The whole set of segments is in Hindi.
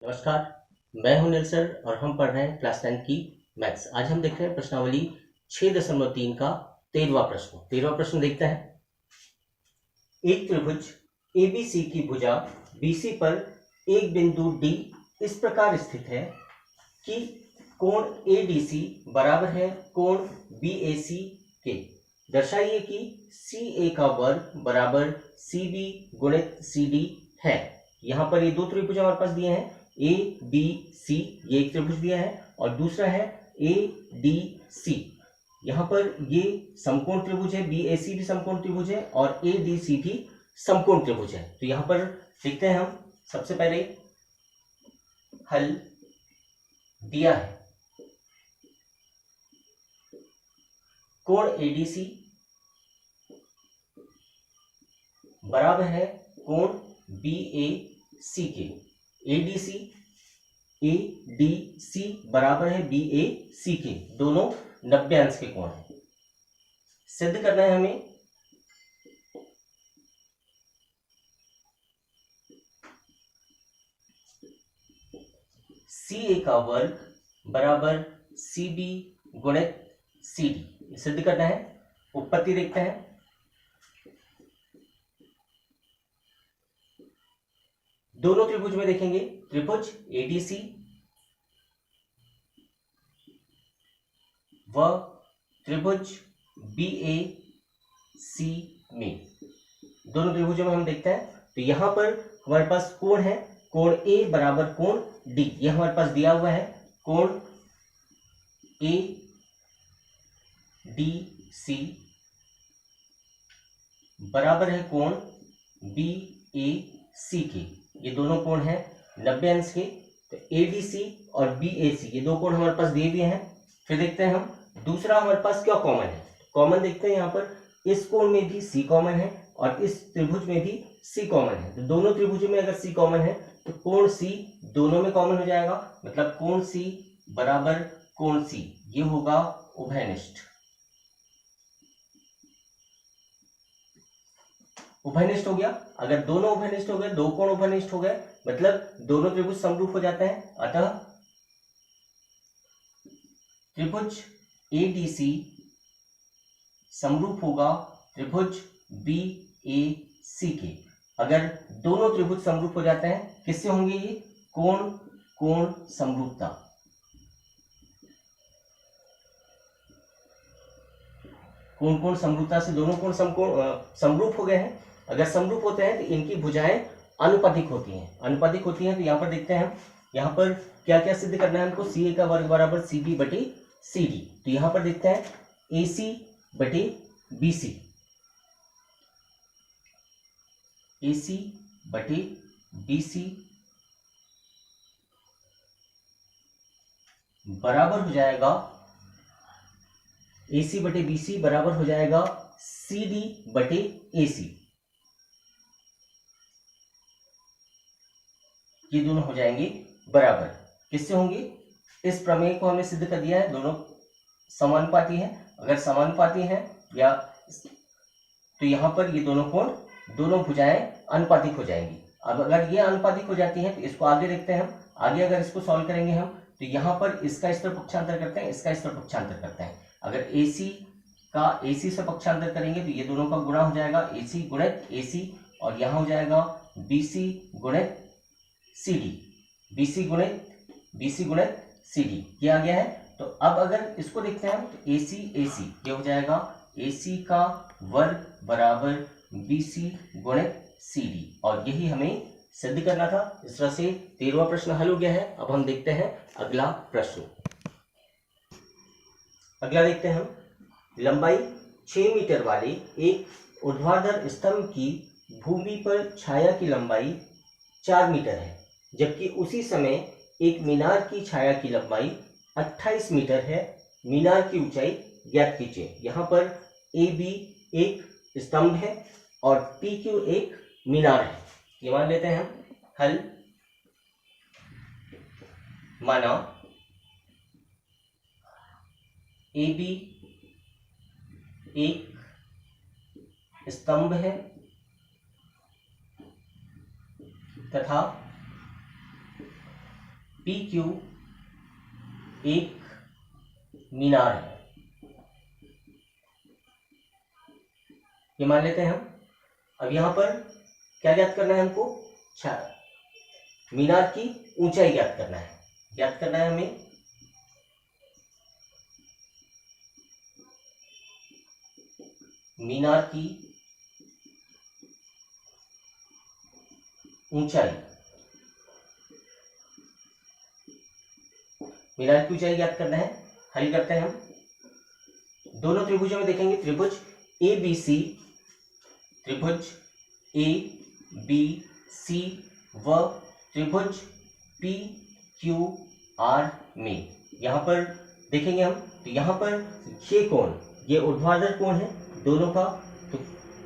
नमस्कार, मैं हूं निल सर और हम पढ़ रहे हैं क्लास 10 की मैथ्स। आज हम देख रहे हैं प्रश्नावली 6.3 का 13वां प्रश्न। 13वां प्रश्न देखते हैं। एक त्रिभुज एबीसी की भुजा बीसी पर एक बिंदु डी इस प्रकार स्थित है कि कोण एडीसी बराबर है कोण बीएसी के। दर्शाइए कि सीए का वर्ग बराबर सीबी गुणित सीडी है। यहाँ पर ये दो त्रिभुज हमारे पास दिए हैं, ए बी सी, ये एक त्रिभुज दिया है और दूसरा है ए डी सी। यहाँ पर ये समकोण त्रिभुज है, बी ए सी भी समकोण त्रिभुज है और ए डी सी भी समकोण त्रिभुज है। तो यहाँ पर देखते हैं हम सबसे पहले हल दिया है कोण एडीसी बराबर है कोण बीएसी के। एडीसी एडीसी बराबर है बीएसी के, दोनों 90 अंश के कोण हैं। सिद्ध करना है हमें सी का वर्ग बराबर सीबी गुणित सीडी, सिद्ध करना है। उत्पत्ति देखते हैं। दोनों त्रिभुज में देखेंगे, त्रिभुज एडीसी व त्रिभुज बीएसी में, दोनों त्रिभुजों में हम देखते हैं तो यहां पर हमारे पास कोण है, कोण ए बराबर कोण डी, यह हमारे पास दिया हुआ है। कोण ए डी सी बराबर है कोण बी ए सी के। ये दोनों कोण हैं 90 अंश के। तो एडीसी और बीएसी ये दो कोण हमारे पास दिए हुए हैं। फिर देखते हैं हम दूसरा हमारे पास क्या कॉमन है। कॉमन देखते हैं, यहाँ पर इस कोण में भी सी कॉमन है और इस त्रिभुज में भी सी कॉमन है। तो दोनों त्रिभुजों में अगर सी कॉमन है तो कोण सी दोनों में कॉमन हो जाएगा, मतलब कोण सी बराबर कोण सी, ये होगा उभयनिष्ठ। उभयनिष्ठ हो गया। अगर दोनों उभयनिष्ठ हो गए, दो कोण उभयनिष्ठ हो गए, मतलब दोनों त्रिभुज समरूप हो जाते हैं। अतः त्रिभुज एडीसी समरूप होगा त्रिभुज बीएसी के। अगर दोनों त्रिभुज समरूप हो जाते हैं, किससे होंगे ये? कोण कोण समरूपता। कोण कोण समरूपता से दोनों कोण समरूप हो गए हैं। अगर समरूप होते हैं तो इनकी भुजाएं अनुपातिक होती हैं। अनुपातिक होती हैं तो यहाँ पर देखते हैं हम, यहाँ पर क्या क्या सिद्ध करना है हमको। सी का वर्ग बराबर सी बी बटे सी डी। तो यहाँ पर देखते हैं ए सी बटे बी सी, ए सी बटे बी सी बराबर हो जाएगा, ए सी बटे बी सी बराबर हो जाएगा सी डी बटे ए सी। ये दोनों हो जाएंगे बराबर। किससे होंगे? इस प्रमेय को हमने सिद्ध कर दिया है, दोनों समानुपाती हैं। अगर समानुपाती हैं या तो यहां पर ये दोनों कोण, दोनों भुजाएं अनुपातिक हो जाएंगी। अब अगर ये अनुपातिक हो जाती हैं तो इसको आगे देखते हैं हम। आगे अगर इसको सॉल्व करेंगे हम तो यहां पर इसका इस तरफ पक्षांतर करते हैं, इसका इस तरफ पक्षांतर करते हैं। अगर AC का AC से पक्षांतर करेंगे तो ये दोनों का गुणा हो जाएगा, AC गुणित AC, और यहाँ हो जाएगा BC गुणित CD, BC गुणित CD, ये आ गया है। तो अब अगर इसको देखते हैं तो AC AC ये हो जाएगा AC का वर्ग बराबर BC गुणित CD, और यही हमें सिद्ध करना था। इस तरह से 13वां प्रश्न हल हो गया है। अब हम देखते हैं अगला प्रश्न। अगला देखते हैं हम, लंबाई 6 मीटर वाले एक ऊर्ध्वाधर स्तंभ की भूमि पर छाया की लंबाई 4 मीटर है, जबकि उसी समय एक मीनार की छाया की लंबाई 28 मीटर है। मीनार की ऊंचाई ज्ञात कीजिए। यहाँ पर AB एक स्तंभ है और PQ एक मीनार है। ये मान लेते हैं हम। हल माना AB एक स्तंभ है तथा पी क्यू एक मीनार है, ये मान लेते हैं हम। अब यहां पर क्या ज्ञात करना है हमको? मीनार की ऊंचाई ज्ञात करना है। ज्ञात करना है हमें मीनार की ऊंचाई। मीनार की ऊंचाई ज्ञात करना है। हल करते हैं हम। दोनों त्रिभुजों में देखेंगे, त्रिभुज ए बी सी, त्रिभुज ए बी सी व त्रिभुज पी क्यू आर में यहां पर देखेंगे हम, तो यहां पर ये कोण, ये ऊर्ध्वाधर कोण है दोनों का, तो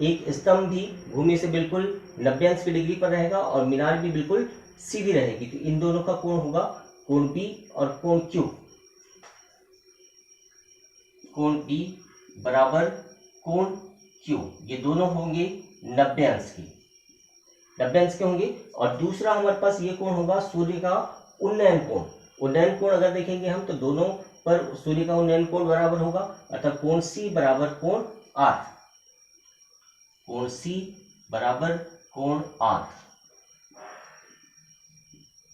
एक स्तंभ भी भूमि से बिल्कुल 90 अंश की डिग्री पर रहेगा और मीनार भी बिल्कुल सीधी रहेगी, तो इन दोनों का कोण होगा कोण बी और कोण क्यू। कोण बी बराबर कोण क्यू, ये दोनों होंगे 90 अंश की, 90 अंश के होंगे। और दूसरा हमारे पास ये कोण होगा सूर्य का उन्नयन कोण। उन्नयन कोण अगर देखेंगे हम, तो दोनों पर सूर्य का उन्नयन कोण बराबर होगा, अर्थात कोण सी बराबर कोण आर। कोण सी बराबर कोण आर।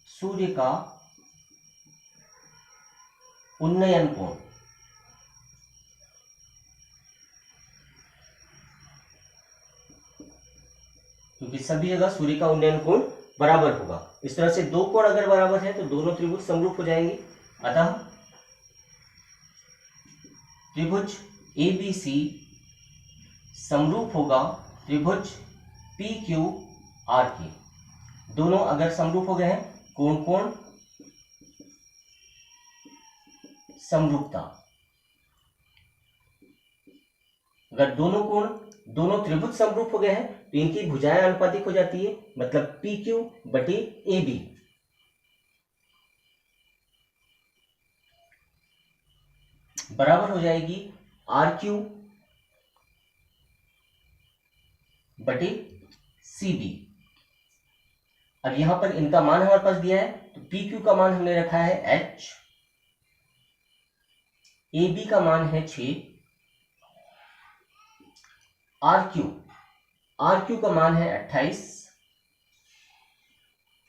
सूर्य का उन्नयन कोण, क्योंकि सभी जगह सूर्य का उन्नयन कोण बराबर होगा। इस तरह से दो कोण अगर बराबर है तो दोनों त्रिभुज समरूप हो जाएंगे। अतः त्रिभुज ए बी सी समरूप होगा त्रिभुज पी क्यू आर के। दोनों अगर समरूप हो गए हैं, कोण कोण समरूपता, अगर दोनों त्रिभुज समरूप हो गए हैं तो इनकी भुजाएं आनुपातिक हो जाती है, मतलब पी क्यू बटे ए बी। बराबर हो जाएगी आर क्यू बटे सी बी। अब यहां पर इनका मान हमारे पास दिया है, तो पी क्यू का मान हमने रखा है h, ए बी का मान है 6, आर क्यू का मान है 28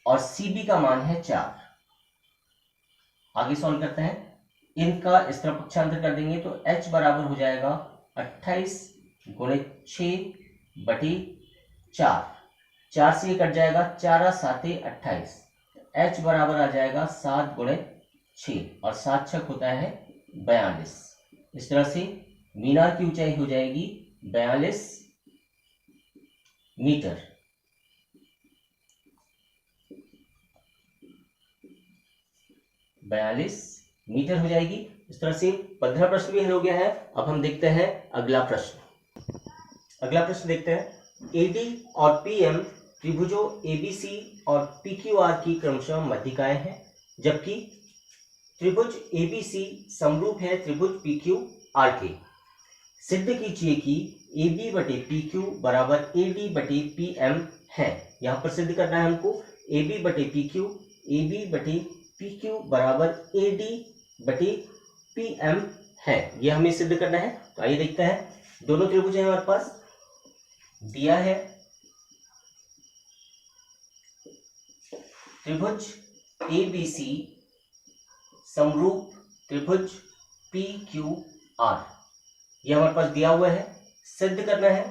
और सी बी का मान है 4। आगे सॉल्व करते हैं। इनका इस तरह पक्षांतर कर देंगे तो h बराबर हो जाएगा 28 गुणित 6 बटे 4। 4 से ये कट जाएगा, 4 7 28, h बराबर आ जाएगा 7 गुणित 6 और 7 छक होता है 42। इस तरह से मीनार की ऊंचाई हो जाएगी 42 मीटर। हो जाएगी। इस तरह से 15 प्रश्न भी हल हो गया है। अब हम देखते हैं अगला प्रश्न। अगला प्रश्न देखते हैं। एडी और पीएम त्रिभुजों एबीसी और पीक्यूआर की क्रमशः मध्यिकाएं हैं, जबकि त्रिभुज एबीसी समरूप है त्रिभुज पीक्यूआर के। सिद्ध कीजिए कि AB बटे PQ बराबर AD बटे PM है। यहां पर सिद्ध करना है हमको AB बटे PQ बराबर AD बटे PM है, यह हमें सिद्ध करना है। तो आइए देखते हैं। दोनों त्रिभुज हैं हमारे पास, दिया है त्रिभुज ABC समरूप त्रिभुज PQR, यह हमारे पास दिया हुआ है। सिद्ध करना है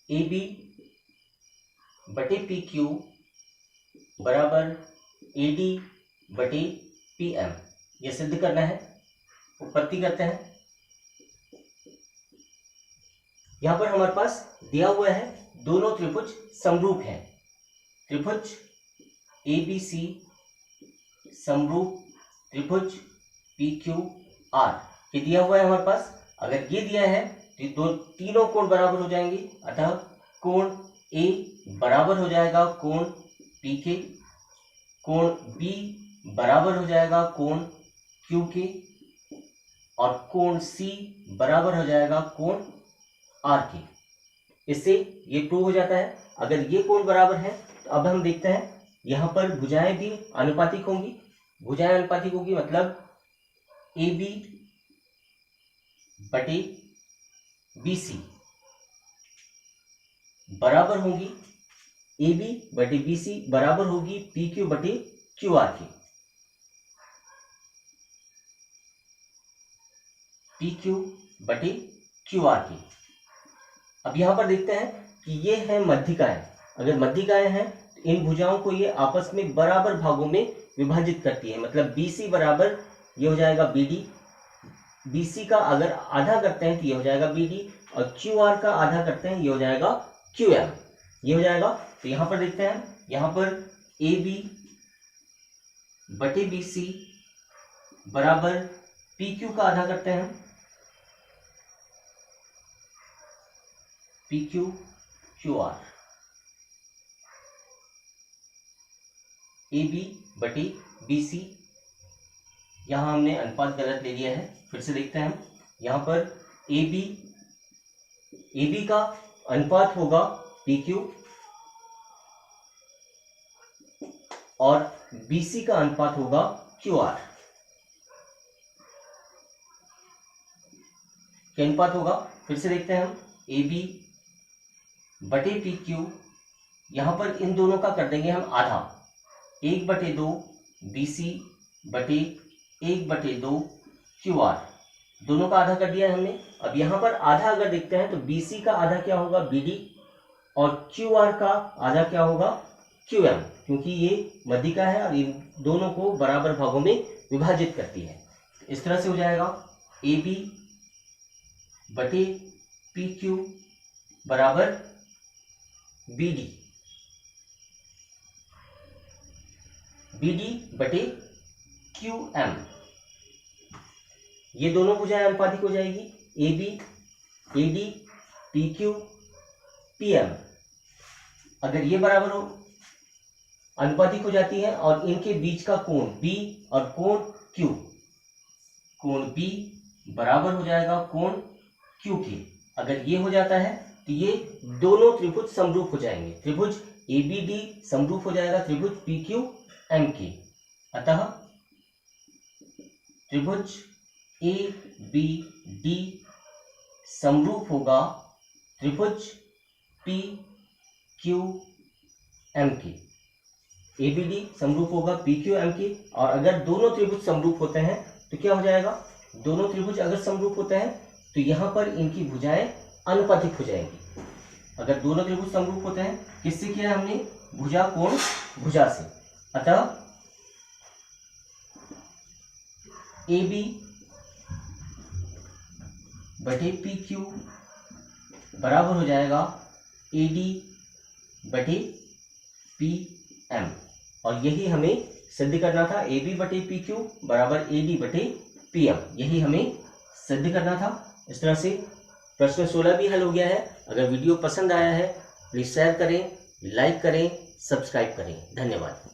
AB बटे PQ बराबर AD बटे PM, यह सिद्ध करना है। उत्पत्ति करते हैं। यहां पर हमारे पास दिया हुआ है दोनों त्रिभुज समरूप हैं। त्रिभुज ABC समरूप त्रिभुज PQR, ये दिया हुआ है हमारे पास। अगर ये दिया है तो तीनों कोण बराबर हो जाएंगे, अतः कोण A बराबर हो जाएगा कोण PK, कोण B बराबर हो जाएगा कोण QK और कोण C बराबर हो जाएगा कोण आर के। इससे ये प्रूव हो जाता है। अगर ये कोण बराबर है तो अब हम देखते हैं यहाँ पर भुजाएं भी आनुपातिक होंगी। भुजाएं आनुपातिक होगी मतलब ए बी बटे बी सी बराबर होगी, ए बी बटे बी सी बराबर होगी पी क्यू बटे क्यू आर के। पी क्यू बटे क्यू आर के। अब यहां पर देखते हैं कि ये है मध्यिकाएं। अगर मध्यिकाएं हैं तो इन भुजाओं को ये आपस में बराबर भागों में विभाजित करती है। मतलब BC बराबर ये हो जाएगा BD, BC का अगर आधा करते हैं तो ये हो जाएगा BD, और QR का आधा करते हैं ये हो जाएगा QM, ये हो जाएगा। तो यहां पर देखते हैं, यहां पर AB बटे BC बराबर PQ का आधा करते हैं PQ QR, AB बटे BC, यहां हमने अनुपात गलत ले लिया है, फिर से देखते हैं हम। यहां पर AB का अनुपात होगा PQ और BC का अनुपात होगा QR। क्या अनुपात होगा, फिर से देखते हैं हम। AB बटे PQ, यहां पर इन दोनों का कर देंगे हम आधा, 1/2 BC बटे 1/2 QR, दोनों का आधा कर दिया है हमने। अब यहां पर आधा अगर देखते हैं तो BC का आधा क्या होगा BD, और QR का आधा क्या होगा QM, क्योंकि ये मध्यिका है और इन दोनों को बराबर भागों में विभाजित करती है। इस तरह से हो जाएगा AB बटे PQ बराबर BD, BD बटे QM। ये दोनों भुजाएं अनुपातिक हो जाएगी, AB AD PQ PM। अगर ये बराबर हो अनुपातिक हो जाती है और इनके बीच का कोण B और कोण Q, कोण B बराबर हो जाएगा कोण Q के। अगर ये हो जाता है तो ये दोनों त्रिभुज समरूप हो जाएंगे, त्रिभुज ABD समरूप हो जाएगा त्रिभुज PQM के। अतः त्रिभुज ABD समरूप होगा त्रिभुज PQM के। ABD समरूप होगा PQM के, और अगर दोनों त्रिभुज समरूप होते हैं तो क्या हो जाएगा, दोनों त्रिभुज अगर समरूप होते हैं तो यहां पर इनकी भुजाएं अनुपातिक हो जाएंगी। अगर दोनों त्रिभुज समरूप होते हैं, किससे किया है हमने, भुजा कोण भुजा से। अतः AB बटे PQ बराबर हो जाएगा AD बटे PM, और यही हमें सिद्ध करना था। AB बटे PQ बराबर AD बटे PM, यही हमें सिद्ध करना था। इस तरह से प्रश्न 16 भी हल हो गया है। अगर वीडियो पसंद आया है प्लीज शेयर करें, लाइक करें, सब्सक्राइब करें। धन्यवाद।